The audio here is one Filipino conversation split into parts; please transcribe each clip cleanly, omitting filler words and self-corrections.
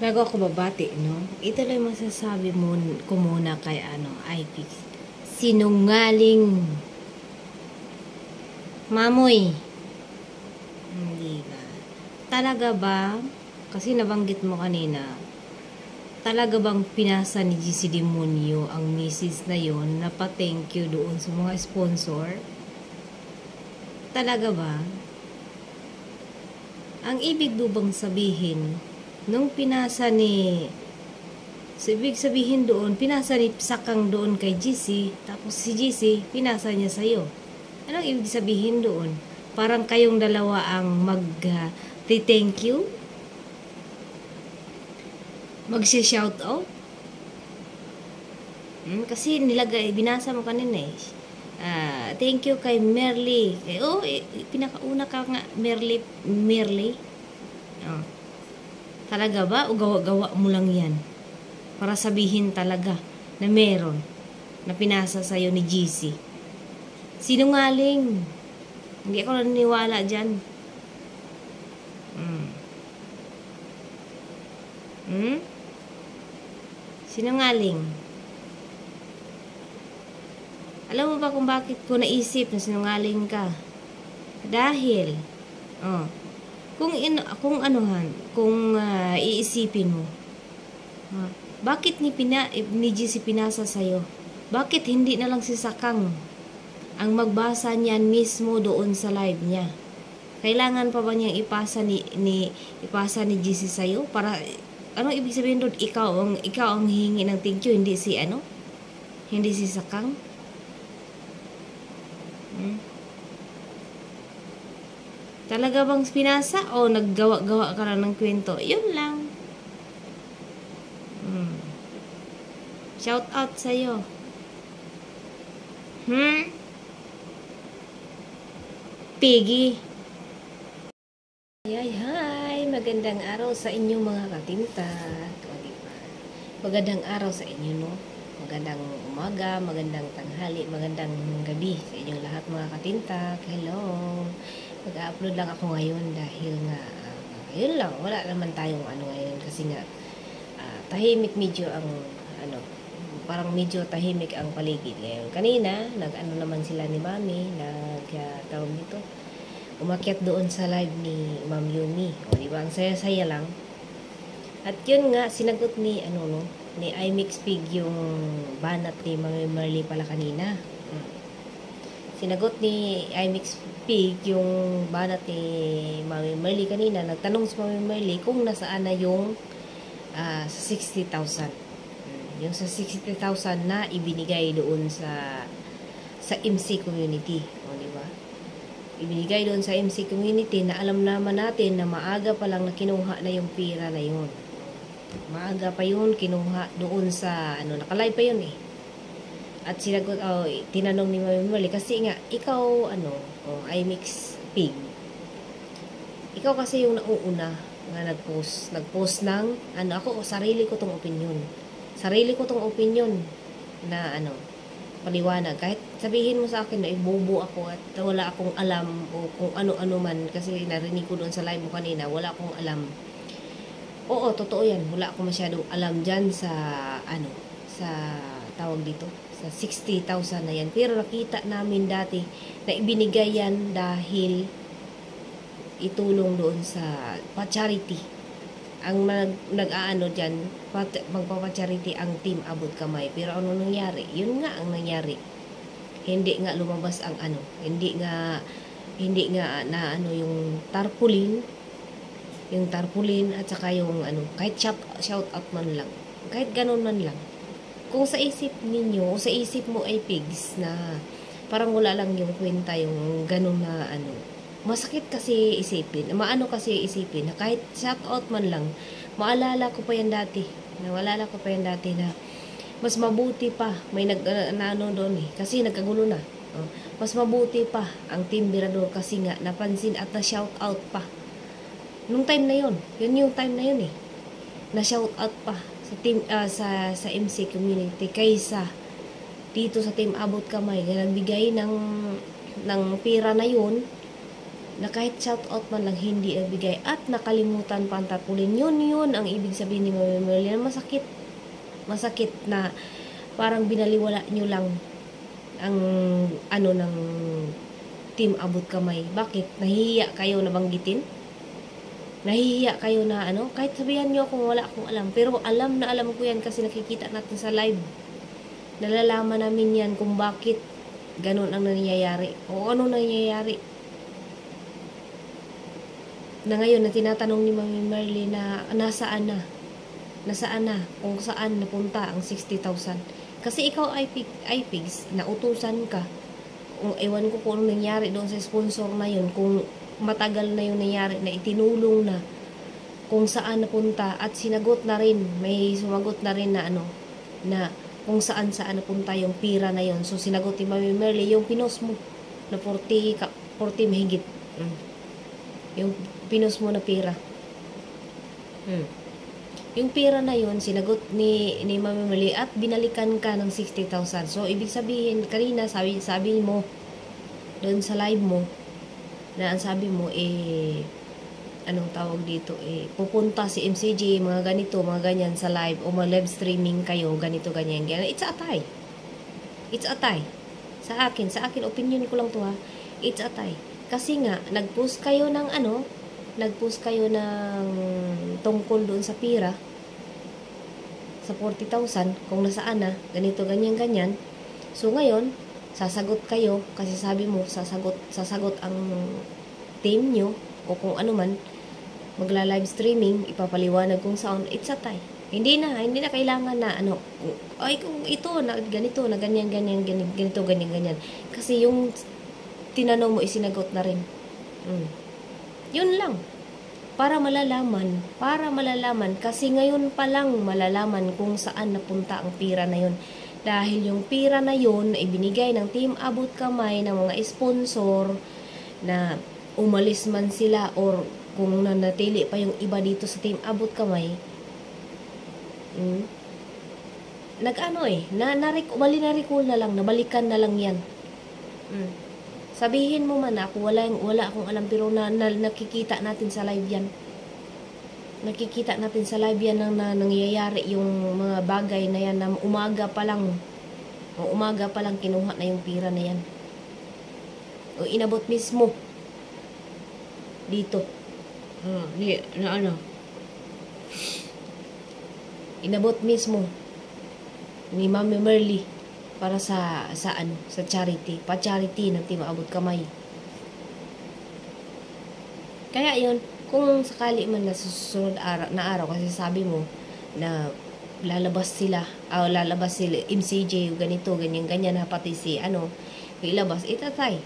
Bago ako babati, no? Ito lang masasabi mo ko muna kay iPix. Sinungaling. Mamoy. Hindi ba? Talaga ba? Kasi nabanggit mo kanina. Talaga bang pinasa ni GC Demonyo ang misis na yon na pa-thank you doon sa mga sponsor? Talaga ba? Ang ibig bang sabihin, nung pinasa ni... So, ibig sabihin doon, pinasa ni Sakang doon kay GC, tapos si GC, pinasa niya sa'yo. Anong ibig sabihin doon? Parang kayong dalawa ang mag-thank you? Mag-shout out? Kasi nilagay, binasa mo kanina eh. Thank you kay Merly. Pinakauna ka nga, Merly. Talaga ba? O gawa-gawa mo lang yan? Para sabihin talaga na meron na pinasa sa'yo ni GC. Sinungaling. Hindi ako naniniwala dyan. Sinungaling. Alam mo ba kung bakit ko naisip na sinungaling ka? Dahil, kung iisipin mo, bakit ni GC pinasa sa'yo? Bakit hindi na lang si Sakang ang magbasa niyan mismo doon sa live niya? Kailangan pa ba niyang ipasa ni GC sa'yo? Para, anong ibig sabihin doon? Ikaw ang hihingi ng thank you, hindi si Hindi si Sakang? Talaga bang pinasa o naggawa-gawa ka lang ng kwento? Yun lang. Shout out sa'yo. Piggy. Hi, magandang araw sa inyo mga katinta. Magandang araw sa inyo, no? Magandang umaga, magandang tanghali, magandang gabi sa inyong lahat mga katinta. Hello. Mag-upload lang ako ngayon dahil nga, yun lang, wala naman tayong ngayon kasi nga, tahimik medyo ang, parang medyo tahimik ang paligid ngayon. Kanina, naman sila ni Mami, tawag nito, umakyat doon sa live ni Ma'am Yumi. O, diba? Ang saya-saya lang. At yun nga, sinagot ni, ni iMix Pig yung banat ni Mami Merly pala kanina. Sinagot ni iMix Pig yung banat ni Mami Merly kanina. Nagtanong si Mami Merly kung nasaan na yung sa 60,000. Yung sa 60,000 na ibinigay doon sa MC community. O, diba? Ibinigay doon sa MC community na alam naman natin na maaga pa lang na kinuha na yung pira na yun. Maaga pa yun, kinuha doon sa, nakalive pa yun eh. At sinagot, tinanong ni Mami Merly, kasi nga, ikaw, iMix Pig. Ikaw kasi yung nauuna nga nag-post ng, ako, sarili ko tong opinion. Sarili ko tong opinion na, paliwanag. Kahit sabihin mo sa akin na bobo ako at wala akong alam o kung ano-ano man, kasi narinig ko doon sa live mo kanina, wala akong alam. Oo, totoo yan. Wala akong masyadong alam dyan sa, sa tawag dito, sa 60,000 na yan. Pero nakita namin dati na ibinigay yan dahil itulong doon sa pa-charity. Ang nag-aano dyan, magpapa-charity ang Team Abot Kamay. Pero ano nangyari? Yun nga ang nangyari. Hindi nga lumabas ang hindi nga na yung tarpaulin, at saka yung kahit shout out man lang. Kahit ganun man lang. Kung sa isip ninyo, o sa isip mo ay pigs na parang wala lang yung kwenta yung ganun na masakit kasi isipin, kasi isipin na kahit shout out man lang, maalala ko pa yan dati na mas mabuti pa, may doon eh, kasi nagkagulo na, mas mabuti pa ang Team Birador kasi nga napansin at na shout out pa nung time na yun yung time na yun eh, na shout out pa sa team, sa MC community kaysa dito sa Team Abot Kamay na nagbigay ng pira na yun na kahit shout out man lang hindi nagbigay at nakalimutan pa ang tarpaulin. Yun ang ibig sabihin ni Mami Merly na masakit na parang binaliwala nyo lang ang ano ng Team Abot Kamay. Bakit? Nahihiya kayo na banggitin? Nahihiya kayo na ano? Kahit sabihan nyo kung wala akong alam. Pero alam na alam ko yan kasi nakikita natin sa live. Nalalaman namin yan kung bakit ganun ang nangyayari. O ano nangyayari. Na ngayon na tinatanong ni Mami Merly na nasaan na? Nasaan na? Kung saan napunta ang 60,000? Kasi ikaw iPigs, nautusan ka. Kung ewan ko kung anong nangyari doon sa sponsor na yun, kung matagal na yung nangyari na itinulong na kung saan napunta at sinagot na rin, may sumagot na rin na ano, na kung saan napunta yung pira na yun. So sinagot ni Mami Merly yung pinos mo na 40 mahigit. Yung pinos mo na pira. Yung pira na yun, sinagot ni Mami Merly at binalikan ka ng 60,000. So, ibig sabihin, kanina sabi mo, doon sa live mo, na ang sabi mo, anong tawag dito, pupunta si MCJ, mga ganito, mga ganyan sa live, o mga live streaming kayo, ganito, ganyan. It's a tie. It's a tie. Sa akin, opinion ko lang to ha, it's a tie. Kasi nga, nag-post kayo ng tungkol doon sa pira, sa 40,000, kung nasaan na, ganito, ganyan, ganyan. So, ngayon, sasagot kayo, kasi sabi mo, sasagot ang team nyo, o kung ano man, magla-live streaming, ipapaliwanag kung saan, it's a tie. Hindi na kailangan na, kung ito, na ganito, na ganyan, ganyan, ganito, ganyan, ganyan. Kasi yung tinanong mo, isinagot na rin. Yun lang. Para malalaman, kasi ngayon pa lang malalaman kung saan napunta ang pira na yun. Dahil yung pira na yun ay binigay ng Team Abot Kamay ng mga sponsor na umalis man sila or kung nanatili pa yung iba dito sa Team Abot Kamay. Bali-na-recall na lang, nabalikan na lang yan. Sabihin mo man ako, wala akong alam, pero nakikita natin sa live yan. Nakikita natin sa live yan na nangyayari yung mga bagay na yan na umaga pa lang kinuha na yung pira na yan. O inabot mismo dito. Inabot mismo ni Mami Merly para sa charity, pa-charity ng Team Abot Kamay. Kaya yun, kung sakali man na susunod na araw, kasi sabi mo na lalabas sila MCJ, ganito, ganyan, pati si ilabas, itatay.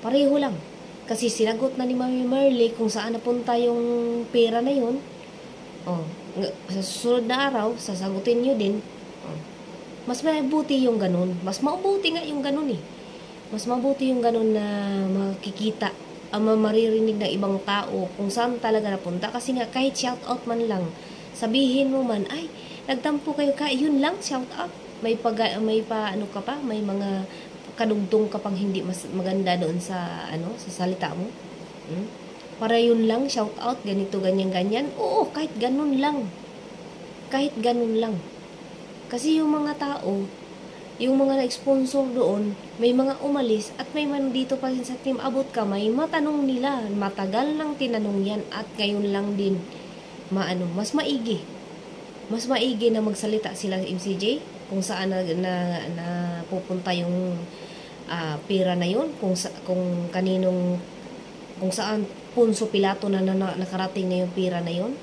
Pareho lang. Kasi sinagot na ni Mami Merly kung saan napunta yung pera na yun. Sa susunod na araw, sasagutin nyo din. Mas mabuti yung ganun. Mas mabuti nga yung ganun Mas mabuti yung ganun na makikita, maririnig ng ibang tao kung saan talaga napunta. Kasi nga, kahit shout out man lang, sabihin mo man, ay, nagtampo kayo ka, yun lang, shout out. May mga kadugtong ka pang hindi mas maganda doon sa salita mo. Para yun lang, shout out, ganito, ganyan, ganyan. Oo, kahit ganun lang. Kahit ganun lang. Kasi yung mga tao, yung mga na-sponsor doon, may mga umalis at may man dito pa rin sa Team Abot Kamay, matanong nila, matagal nang tinanong yan at ngayon lang din, mas maigi. Mas maigi na magsalita sila sa MCJ kung saan na pupunta yung pera na yun, kung saan Ponso Pilato na nakarating na yung pera na yun.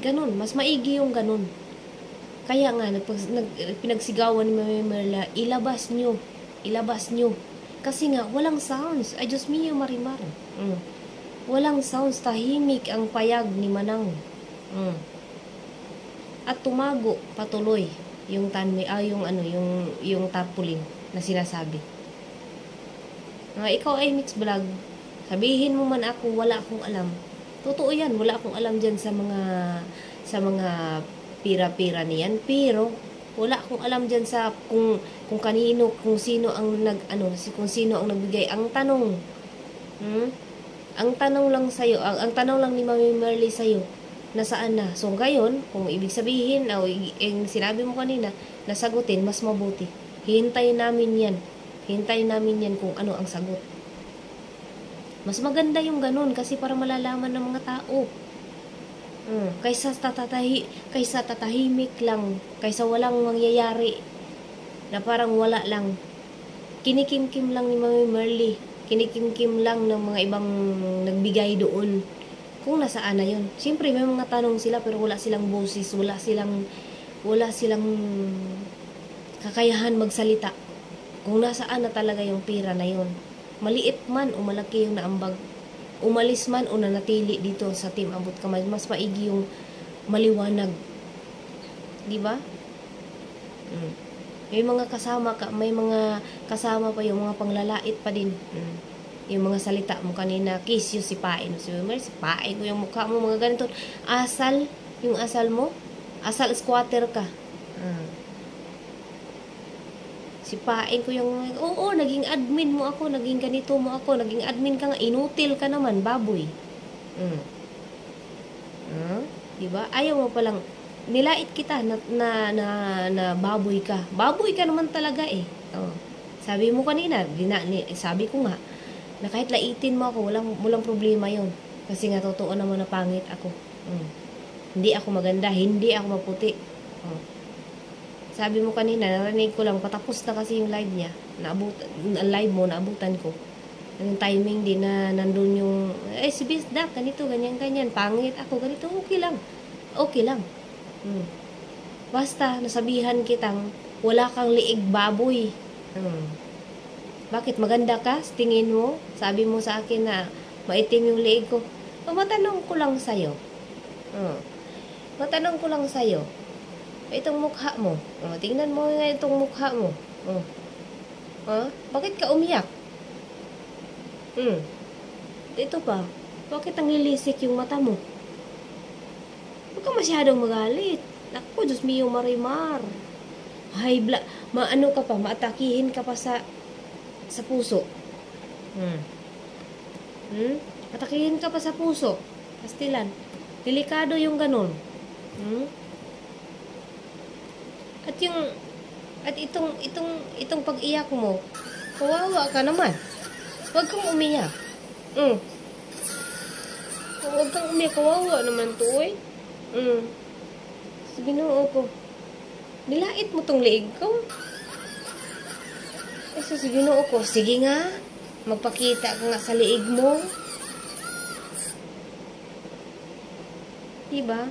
Ganun, mas maigi yung ganun. Kaya nga, pinagsigawan ni Mami Merly, ilabas nyo. Kasi nga, walang sounds. Ay, Diyos mio, Marimar. Walang sounds, tahimik ang payag ni Manang. At tumago, patuloy, yung tarpaulin na sinasabi. Ikaw ay Mix Vlog, sabihin mo man ako, wala akong alam. Totoo yan, wala akong alam dyan sa mga pira-pira niyan, pero wala akong alam diyan sa kung sino ang nagbigay. Ang tanong, Hmm? Ang tanong lang sa'yo, ang tanong lang ni Mami Merly sa'yo, nasaan na? So, ngayon, kung ibig sabihin, o yung sinabi mo kanina, nasagutin, mas mabuti. Hihintayin namin yan. Hihintayin namin yan kung ano ang sagot. Mas maganda yung ganun kasi para malalaman ng mga tao. Kaysa tatahimik lang, kaysa walang mangyayari, na parang wala lang. Kinikimkim lang ni Mami Merly. Kinikimkim lang ng mga ibang nagbigay doon. Kung nasaan na yun. Siyempre, may mga tanong sila pero wala silang boses, wala silang kakayahan magsalita. Kung nasaan na talaga yung pira na yun. Maliit man o malaki yung naambag. Umalis man o nanatili dito sa Team Abot Kamay, mas maigi yung maliwanag. Di ba? May mga kasama pa yung mga panglalait pa din. Yung mga salita mo kanina, kiss yung sipain. Sipain ko yung mukha mo, mga ganito. Yung asal mo, asal squatter ka. Sipain ko yung, oo, naging admin mo ako, naging ganito mo ako, naging admin ka nga, inutil ka naman, baboy. Diba? Ayaw mo palang, nilait kita na baboy ka. Baboy ka naman talaga eh. Sabi mo kanina, sabi ko nga, na kahit laitin mo ako, walang problema yon. Kasi nga, totoo naman na pangit ako. Hindi ako maganda, hindi ako maputi. Sabi mo kanina, narinig ko lang, patapos na kasi yung live niya. Live mo, naabutan ko. Yung timing din na nandun yung, si Bisdak, ganito, ganyan, pangit ako, ganito, okay lang. Okay lang. Basta, nasabihan kitang, wala kang liig baboy. Bakit, maganda ka? Tingin mo? Sabi mo sa akin na, maitim yung liig ko. Matanong ko lang sa'yo. Matanong ko lang sa'yo. Itong mukha mo. Tingnan mo nga itong mukha mo. Bakit ka umiyak? Ito pa. Bakit ang lilisik yung mata mo? Huwag ka masyadong magalit. Naku, Diyos mio, Marimar. Maano ka pa, maatakihin ka pa sa puso. Atakihin ka pa sa puso. Pastilan. Delikado yung ganun. At itong pag-iyak mo, kawawa ka naman. Huwag kang umiyak. Huwag kang umiyak, kawawa naman to eh. Sa Ginoo ko. Nilait mo tong liig ko. Sa Ginoo ko, sige nga, magpakita ka nga sa liig mo. Diba?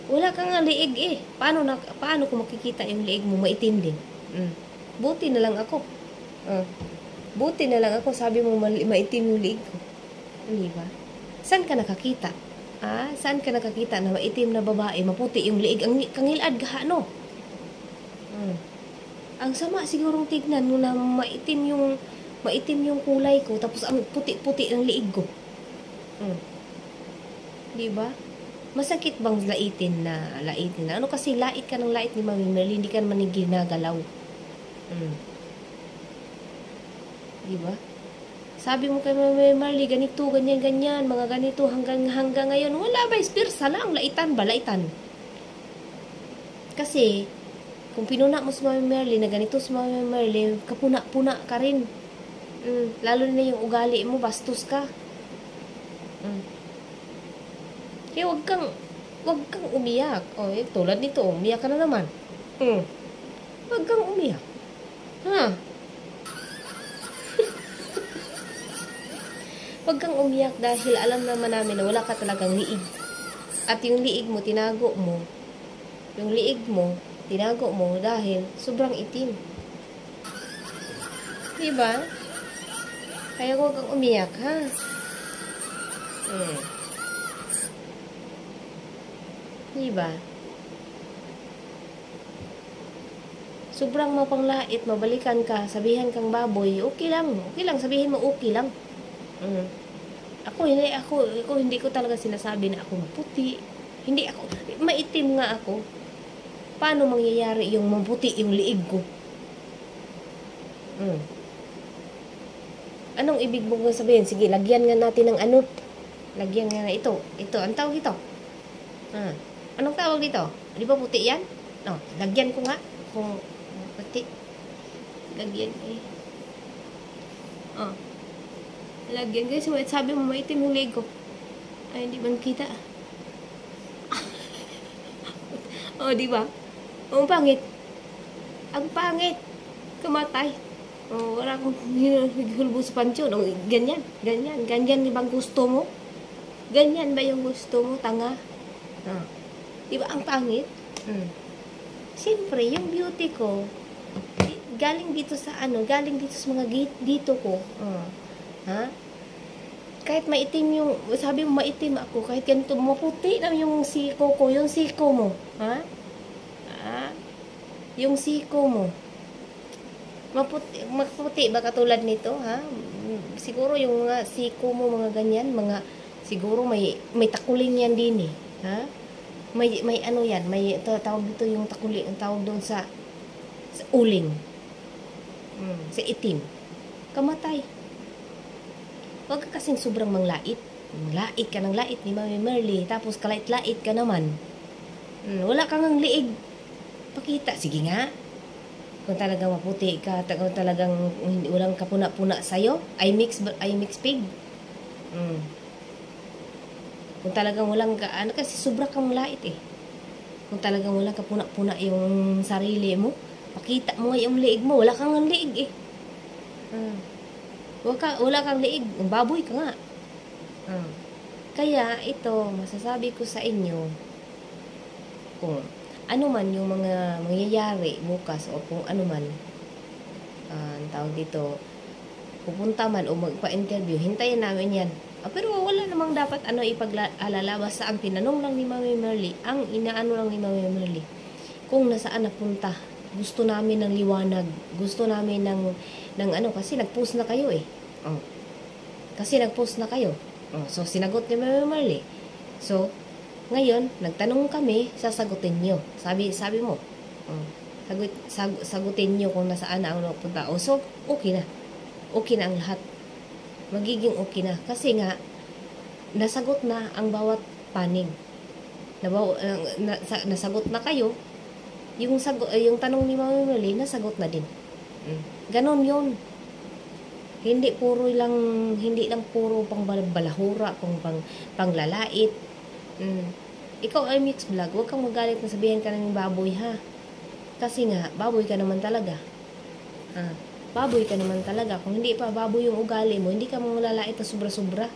Wala ka nga liig eh. Paano ko makikita yung liig mo? Maitim din. Buti na lang ako. Buti na lang ako. Sabi mo maitim yung liig ko. Diba? Saan ka nakakita? Saan ka nakakita na maitim na babae, maputi yung liig? Ang kangilad ka, no? Ang sama sigurong tignan mo na maitim yung kulay ko, tapos ang puti-puti ng liig ko. Diba? Masakit bang laitin na? Ano kasi lait ka ng lait ni Mami Merly, hindi ka naman ginagalaw. Diba? Sabi mo kay Mami Merly, ganito, ganyan, mga ganito, hanggang ngayon, wala ba, espirsa lang, laitan ba, laitan. Kasi, kung pinuna mo si Mami Merly, na ganito si Mami Merly, kapuna-puna ka rin. Lalo na yung ugali mo, bastos ka. Kaya wag kang umiyak. Tulad nito, umiyak ka na naman. Wag kang umiyak. Wag kang umiyak dahil alam naman namin na wala ka talagang liig. At yung liig mo, tinago mo. Yung liig mo, tinago mo dahil sobrang itim. Diba? Kaya wag kang umiyak, ha? Diba? Sobrang mapanglait, mabalikan ka, sabihan kang baboy, okay lang, sabihin mo okay lang. Ako hindi ko talaga sinasabi na ako maputi. Hindi ako, maitim nga ako. Paano mangyayari yung maputi yung liig ko? Anong ibig mong sabihin? Sige, lagyan nga natin ng ano. Lagyan nga na ito. Ito, ang tawag dito. Anong tawag dito? Di ba puti yan? No, lagyan ko nga. Kung puti. Lagyan eh. Lagyan guys. Sabi mo maitim yung leg ko. Ay, hindi man kita. Di ba? Ang pangit. Ang pangit. Kamatay. Wala akong hulbo sa pansyon. Ganyan. Ganyan bang gusto mo? Ganyan ba yung gusto mo, tanga? Di ba ang pangit? Siyempre, yung beauty ko, galing dito sa galing dito sa mga dito ko. Kahit maitim yung, sabi mo maitim ako, kahit ganito, maputi lang yung siko ko, yung siko mo. Yung siko mo. Maputi ba katulad nito, Siguro yung mga siko mo, mga ganyan, siguro may takuling yan din eh. May ano yan, may tawag dito yung takuling, ang tawag doon sa uling. Sa itim. Kamatay. Huwag ka kasing sobrang manglait. Lait ka ng lait ni Mami Merly, tapos kalait-lait ka naman. Wala kang ang liig. Pakita. Sige nga. Kung talagang maputi ka, kung talagang walang kapuna-puna sa'yo, I mix pig. Kung talagang walang kasi sobra kang lait eh. Kung talagang walang kapuna-puna yung sarili mo, pakita mo yung liig mo. Wala kang liig eh. Wala kang liig. Baboy ka nga. Kaya ito, masasabi ko sa inyo, kung ano man yung mga mangyayari bukas o kung ano man ang tawag dito, pupunta man o magpa-interview, hintayin namin yan. Pero wala namang dapat ipag-alala, basta ang tinanong lang ni Mami Merly, ang inaano lang ni Mami Merly, kung nasaan napunta. Gusto namin ng liwanag, gusto namin ng kasi nag-post na kayo eh. Kasi nag-post na kayo. So sinagot ni Mami Merly. So ngayon, nagtanong kami, sasagutin nyo. Sabi mo, sagutin nyo kung nasaan na ang napunta. So, okay na. Okay na ang lahat. Magiging okay na. Kasi nga, nasagot na ang bawat panig. Nasagot na kayo. Yung tanong ni Mami Merly, nasagot na din. Ganon yun. Hindi lang puro pang balahura, panglalait. Ikaw ay mix vlog, huwag kang magalit na sabihin ka ng baboy ha. Kasi nga, baboy ka naman talaga. Baboy ka naman talaga. Kung hindi pa baboy yung ugali mo, hindi ka manglalait na sobra-sobra.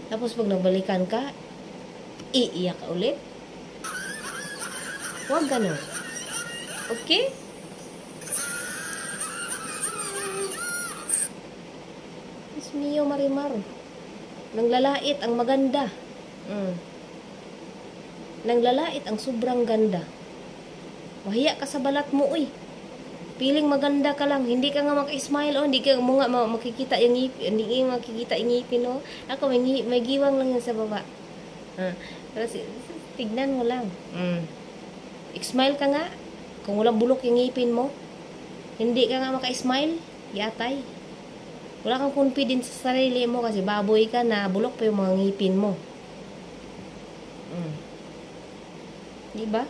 Tapos pag nagbalikan ka, iiyak ka ulit. Huwag gano'n. Okay? Diyos mio, Marimar. Nanglalait ang maganda. Nanglalait ang sobrang ganda. Mahiya ka sa balat mo, uy. Piling maganda ka lang. Hindi ka nga maka-smile, hindi ka nga makikita yung ngipin. Hindi ka makikita yung ngipin, Ako, may giwang lang yan sa baba. Pero tignan mo lang. Smile ka nga. Kung walang bulok yung ngipin mo, hindi ka nga maka-smile, yatay. Wala kang confidence sa sarili mo kasi baboy ka na, bulok pa yung mga ngipin mo. Diba?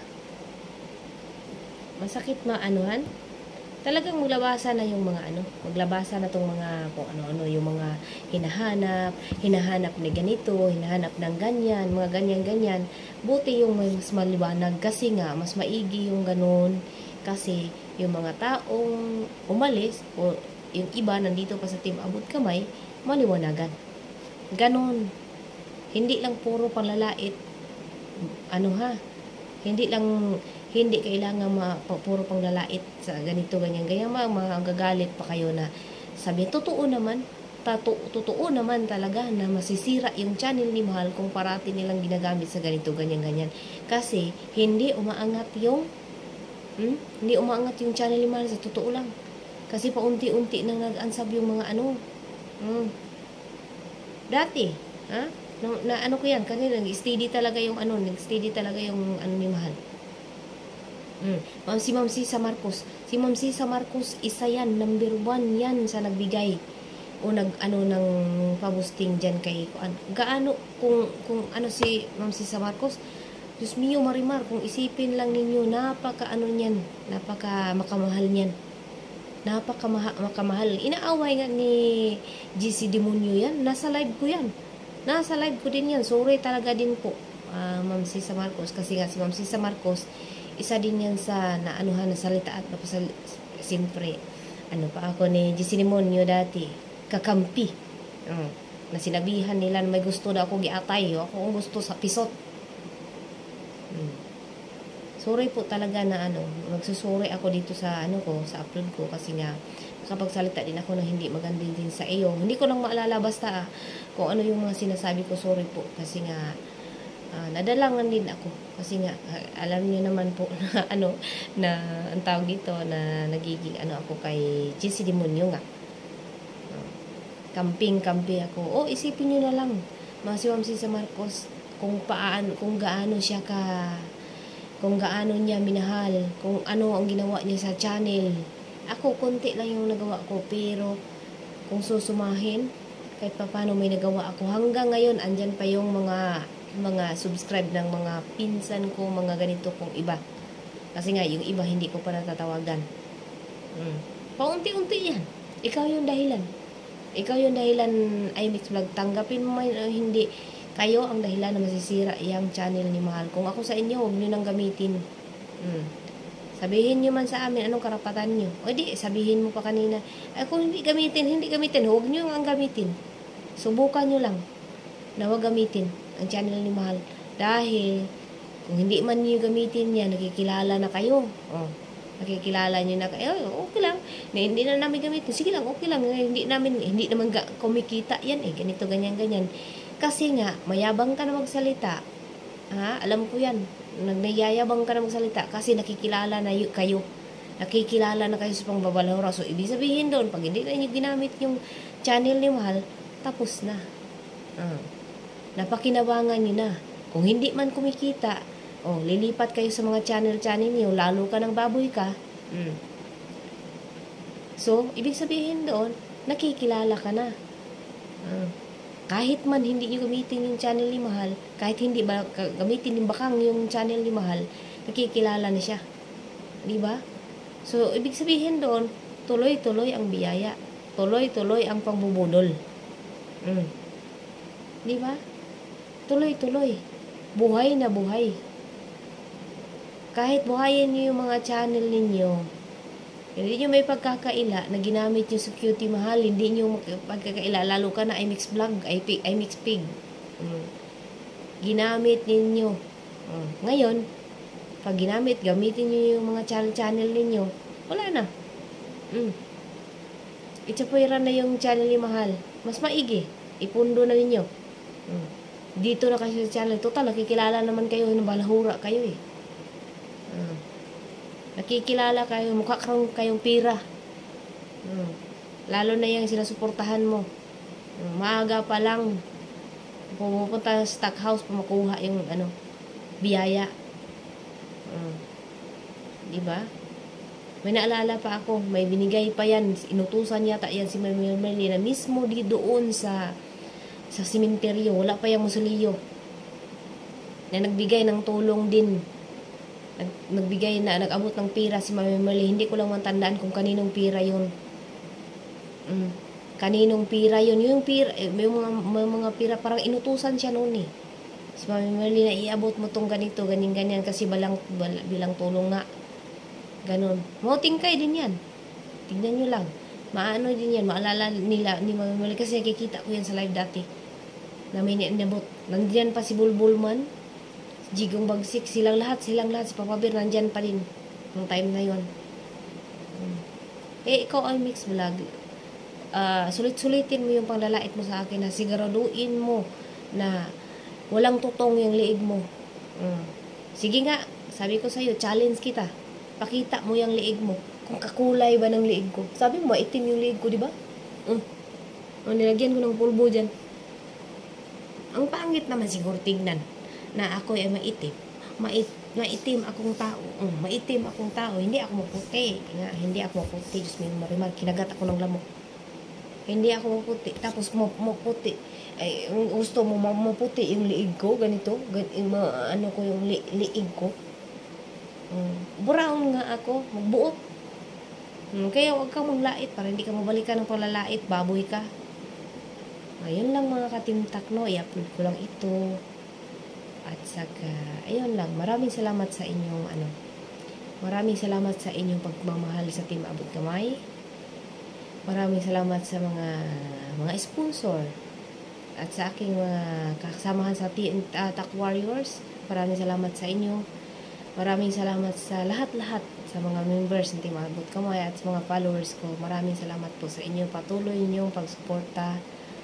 Masakit maanuhan. Talagang maglabasa na yung mga maglabasa na tong mga kung ano-ano, yung mga hinahanap na ganito, hinahanap ng ganyan, mga ganyan-ganyan. Buti yung may mas maliwanag kasi nga, mas maigi yung ganun. Kasi yung mga taong umalis o yung iba nandito pa sa Team Abot Kamay, maliwanagan. Ganon. Hindi lang puro panlalait. Hindi kailangan puro panglalait sa ganito, ganyan. Magagalit pa kayo na sabi, totoo naman talaga na masisira yung channel ni Mahal kung parati nilang ginagamit sa ganito, ganyan. Kasi, hindi umaangat yung channel ni Mahal, sa totoo lang. Kasi paunti-unti nang nag-unsub yung mga dati, ko yan, kasi nag-steady talaga yung ni Mahal. Ma'am Sisa Marcos. Si Ma'am Sisa Marcos, isa yan, number 1 yan sa nagbigay o nag-ano ng pabusting dyan kay gaano, kung ano si Ma'am Sisa Marcos, Diyos mio Marimar, kung isipin lang ninyo, napaka ano niyan, napaka makamahal niyan. Napaka makamahal. Inaaway nga ni GC Demonyo yan. Nasa live ko yan. Nasa live ko din yan. Sorry talaga din po, Ma'am Sisa Marcos. Kasi nga si Ma'am Sisa Marcos, isa din yan sa naanuhan na salita at siyempre, ano pa ako ni GC Demonyo dati, kakampi. Na sinabihan nila na may gusto daw ako giatay. Ako ang gusto sa pisot. Sorry po talaga na magsusuri ako dito sa sa upload ko kasi nga nakapagsalita din ako na hindi maganda din sa iyo. Hindi ko lang maalala basta kung ano yung mga sinasabi ko, sorry po kasi nga nadalangan din ako kasi nga alam niyo naman po na na ang tawag dito na nagiging ako kay GC Demonyo nga. Kampi ako. Isipin niyo na lang, si Ma'am Sisa Marcos, kung gaano siya kung gaano niya minahal, kung ano ang ginawa niya sa channel. Ako, konti lang yung nagawa ko, pero kung susumahin, kahit paano may nagawa ako. Hanggang ngayon, andyan pa yung mga subscribe ng mga pinsan ko, mga ganito kong iba. Kasi nga, yung iba hindi ko pa natatawagan. Paunti-unti yan. Ikaw yung dahilan. Ikaw yung dahilan, iMix Vlog. Tanggapin mo hindi. Kayo ang dahilan na masisira yung channel ni Mahal. Kung ako sa inyo, huwag nyo nang gamitin. Sabihin nyo man sa amin anong karapatan nyo. O di, sabihin mo pa kanina, kung hindi gamitin, huwag nyo ang gamitin. Subukan nyo lang na huwag gamitin ang channel ni Mahal. Dahil, kung hindi man nyo gamitin yan, nakikilala na kayo. Nakikilala nyo na kayo, okay lang. Na hindi na namin gamitin. Sige lang, okay lang. Hindi naman kumikita yan ganito, ganyan. Kasi nga, mayabang ka na magsalita. Alam ko yan. Nagnayayabang ka na magsalita kasi nakikilala na kayo. Nakikilala na kayo sa pangbabalahura. So, ibig sabihin doon, pag hindi na nyo ginamit yung channel ni Mahal, tapos na. Napakinabangan nyo na. Kung hindi man kumikita, lilipat kayo sa mga channel niyo, lalo ka ng baboy ka. So, ibig sabihin doon, nakikilala ka na. Kahit man hindi nyo gamitin yung channel ni Mahal, kahit hindi ba gamitin ni Bakang yung channel ni Mahal, nakikilala na siya. Diba? So, ibig sabihin doon, tuloy-tuloy ang biyaya. Tuloy-tuloy ang pangbubudol. Diba? Tuloy-tuloy. Buhay na buhay. Kahit buhayin nyo yung mga channel ninyo, hindi nyo may pagkakaila na ginamit yung sa Cutie Mahal, hindi nyo pagkakaila, lalo ka na iMix Vlog, iMix Pig. Ginamit ninyo. Ngayon, pag gamitin nyo yung mga channel ninyo, wala na. Itsapuira na yung channel ni Mahal. Mas maigi. Ipundo na ninyo. Dito na kayo sa channel. Total, nakikilala naman kayo ng balahura kayo nakikilala kayo, mukha kayong pira. Lalo na yung sinasuportahan mo. Maaga pa lang pumupunta sa stock house para makuha yung biyaya. Diba? May naalala pa ako, may binigay pa yan, inutusan yata yan si Mami Merly na mismo doon sa simenteryo, wala pa yung mausoleo, na nagbigay ng tulong din. Nag-abot ng pira si Mami Merly. Hindi ko lang matandaan kung kaninong pira yun. Kaninong pira yun. Yung pira, may mga pira, parang inutusan siya noon si Mami Merly na iabot mo tong ganito, ganyan kasi bilang tulong nga. Ganon. Mautingkay din yan. Tignan nyo lang. Maano din yan. Maalala nila ni Mami Merly kasi nakikita ko yan sa live dati. Na may niabot. Nandiyan pa si Bulbul man. Jigong Bagsik, silang lahat, si Papa Bear, nandyan pa rin nung time na yon. Ikaw iMix Vlog, sulit-sulitin mo yung panglalait mo sa akin, na siguraduhin mo na walang tutong yung liig mo. Sige nga, sabi ko sa'yo, challenge kita. Pakita mo yung liig mo. Kung kakulay ba ng liig ko. Sabi mo, maitim yung liig ko, di ba? Nilagyan ko ng pulbo dyan. Ang pangit naman siguro tignan na ako ay maitim. maitim akong tao. Maitim akong tao. Hindi ako maputi. Hindi ako maputi. Diyos mo, Marimar, kinagat ako ng lamok. Hindi ako maputi. Tapos maputi. Ay, gusto mo maputi yung liig ko, ganito. Ano ko yung liig ko. Brown nga ako. Magbuot. Kaya huwag kang maglait para hindi ka mabalikan ng palalait. Baboy ka. Ayun lang mga katimtak, no. I-upload ko lang ito. At saka, ayun lang. Maraming salamat sa inyong, maraming salamat sa inyong pagmamahal sa Team Abot Kamay. Maraming salamat sa mga sponsor. At sa aking mga kasamahan sa TAC Warriors. Maraming salamat sa inyo. Maraming salamat sa lahat-lahat sa mga members ng Team Abot Kamay at sa mga followers ko. Maraming salamat po sa inyo. Patuloy ninyong pagsuporta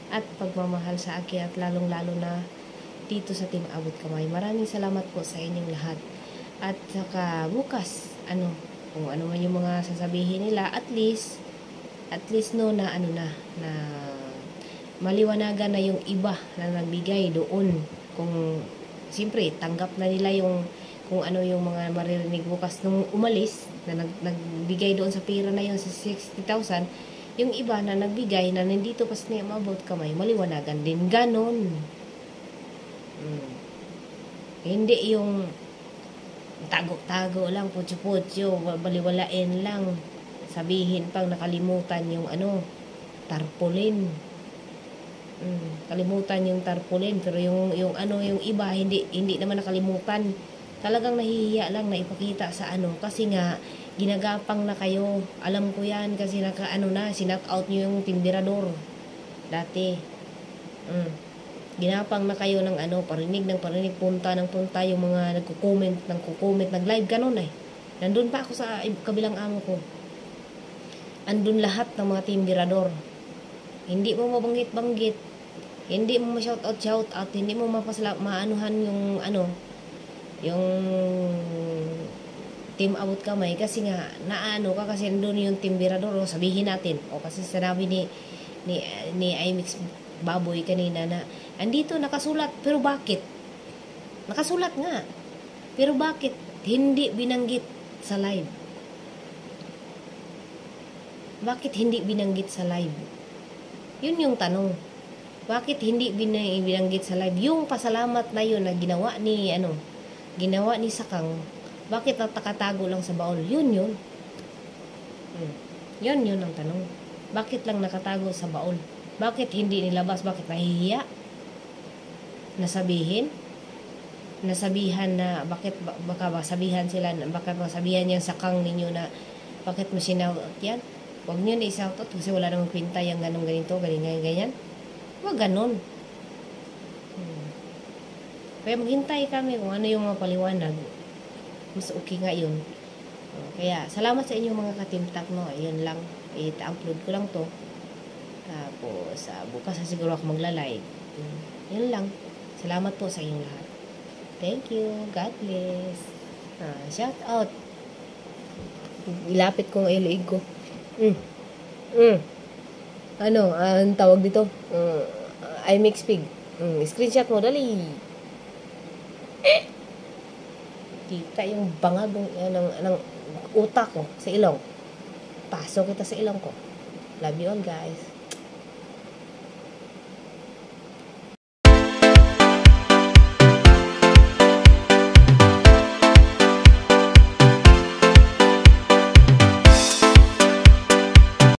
at pagmamahal sa akin at lalong-lalo na dito sa Team Abot Kamay. Maraming salamat po sa inyong lahat. At saka bukas, kung ano man yung mga sasabihin nila, at least no na na maliwanagan na yung iba na nagbigay doon. Kung siyempre tanggap na nila yung kung ano yung mga maririnig bukas nung umalis na nagbigay doon sa pera na yun sa 60,000, yung iba na nagbigay na nandito pa sa Team Abot Kamay, maliwanagan din ganon. Hindi yung tago-tago lang, putyo-putyo, baliwalain lang, sabihin pang nakalimutan yung tarpaulin. Kalimutan yung tarpaulin, pero yung iba hindi naman nakalimutan. Talagang nahihiya lang na ipakita sa kasi nga ginagapang na kayo. Alam ko yan kasi sinout out nyo yung timbirador dati. Ginapang na kayo ng parinig ng parinig, punta ng punta yung mga nagko-comment, nag-live ganun nandun pa ako sa kabilang amo ko. Andun lahat ng mga timbirador. Hindi mo mabanggit-banggit, hindi mo ma-shout out, hindi mo maanuhan yung yung Team Abot Kamay kasi nga kasi andun yung timbirador, sabihin natin kasi sinabi ni iMix Baboy kanina na andito nakasulat, pero bakit nakasulat nga, pero bakit hindi binanggit sa live? Bakit hindi binanggit sa live? Yun yung tanong. Bakit hindi binanggit sa live yung pasalamat na yun na ginawa ni Sakang? Bakit natakatago lang sa baul? Yun ang tanong. Bakit lang nakatago sa baul? Bakit hindi nilabas? Bakit nahihiya? Nasabihan na baka masabihan sila, baka masabihan yung Sakang ninyo na bakit mo sinaut yan? Huwag nyo na isautot kasi wala namang kwenta yung ganito, ganyan. Huwag ganon. Kaya maghintay kami kung ano yung mga paliwanag. Mas okay nga yun. Kaya salamat sa inyong mga katimtak, no. Ayun lang. I-upload ko lang to. Tapos bukas na siguro ako magla-live. Yun lang. Salamat po sa inyong lahat. Thank you. God bless. Shout out. Ilapit ko ang ilig ko. Ang tawag dito? iMix Pig. Screenshot mo, dali. Kita yung bangag ng utak ko sa ilong. Pasok kita sa ilong ko. Love you all, guys.